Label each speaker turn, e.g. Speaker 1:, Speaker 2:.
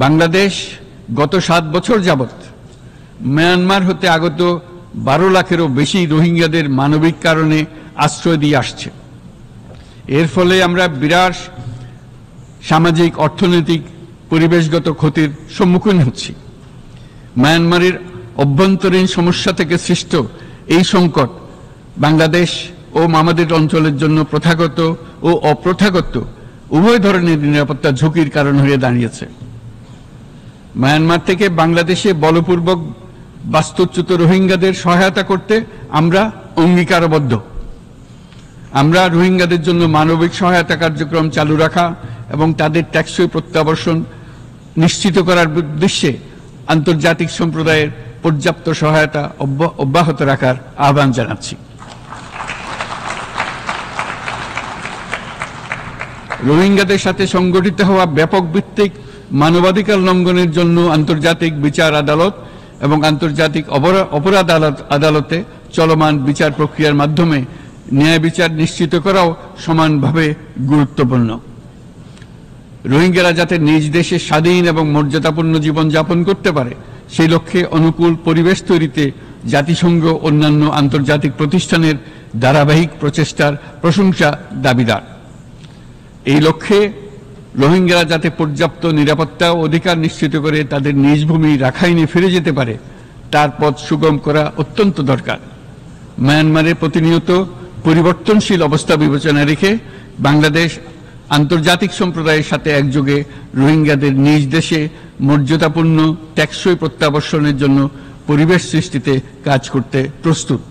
Speaker 1: বাংলাদেশ গত 7 বছর যাবৎ মিয়ানমার হতে আগত 12 লাখেরও বেশি রোহিঙ্গাদের মানবিক কারণে আশ্রয় দিয়ে আসছে। এর ফলে আমরা বিরাট সামাজিক, অর্থনৈতিক, পরিবেশগত ক্ষতির সম্মুখীন হচ্ছি। মিয়ানমারের অভ্যন্তরীণ সমস্যা থেকে সৃষ্ট এই সংকট বাংলাদেশ ও আমাদের অঞ্চলের জন্য প্রথাগত ও অপ্রথাগত উভয় ধরনের নিরাপত্তা ঝুঁকির কারণ হয়ে দাঁড়িয়েছে। মিয়ানমার থেকে বাংলাদেশে বলপূর্বক বাস্তুচ্যুত রোহিঙ্গাদের সহায়তা করতে আমরা অঙ্গীকারবদ্ধ। আমরা রোহিঙ্গাদের জন্য মানবিক সহায়তা কার্যক্রম চালু রাখা এবং তাদের টেকসই প্রত্যাবর্তন নিশ্চিত করার উদ্দেশ্যে আন্তর্জাতিক সম্প্রদায়ের পর্যাপ্ত সহায়তা অব্যাহত রাখার আহ্বান জানাচ্ছি। রোহিঙ্গাদের সাথে সংগঠিত হওয়া ব্যাপক ভিত্তিক মানবাধিকার লঙ্ঘনের জন্য আন্তর্জাতিক বিচার আদালত এবং আন্তর্জাতিক অপরাধ আদালতে চলমান বিচার প্রক্রিয়ার মাধ্যমে ন্যায় বিচার নিশ্চিত করাও সমানভাবে গুরুত্বপূর্ণ। রোহিঙ্গারা যাতে নিজ দেশে স্বাধীন এবং মর্যাদাপূর্ণ জীবন যাপন করতে পারে সেই লক্ষ্যে অনুকূল পরিবেশ তৈরিতে জাতিসংঘ অন্যান্য আন্তর্জাতিক প্রতিষ্ঠানের ধারাবাহিক প্রচেষ্টার প্রশংসা দাবিদার। এই লক্ষ্যে রোহিঙ্গারা যাতে পর্যাপ্ত নিরাপত্তা ও অধিকার নিশ্চিত করে তাদের নিজ ভূমি রাখাইনে ফিরে যেতে পারে তার পথ সুগম করা অত্যন্ত দরকার। মিয়ানমারের প্রতিনিয়ত পরিবর্তনশীল অবস্থা বিবেচনায় রেখে বাংলাদেশ আন্তর্জাতিক সম্প্রদায়ের সাথে একযোগে রোহিঙ্গাদের নিজ দেশে মর্যাদাপূর্ণ টেকসই প্রত্যাবর্তনের জন্য পরিবেশ সৃষ্টিতে কাজ করতে প্রস্তুত।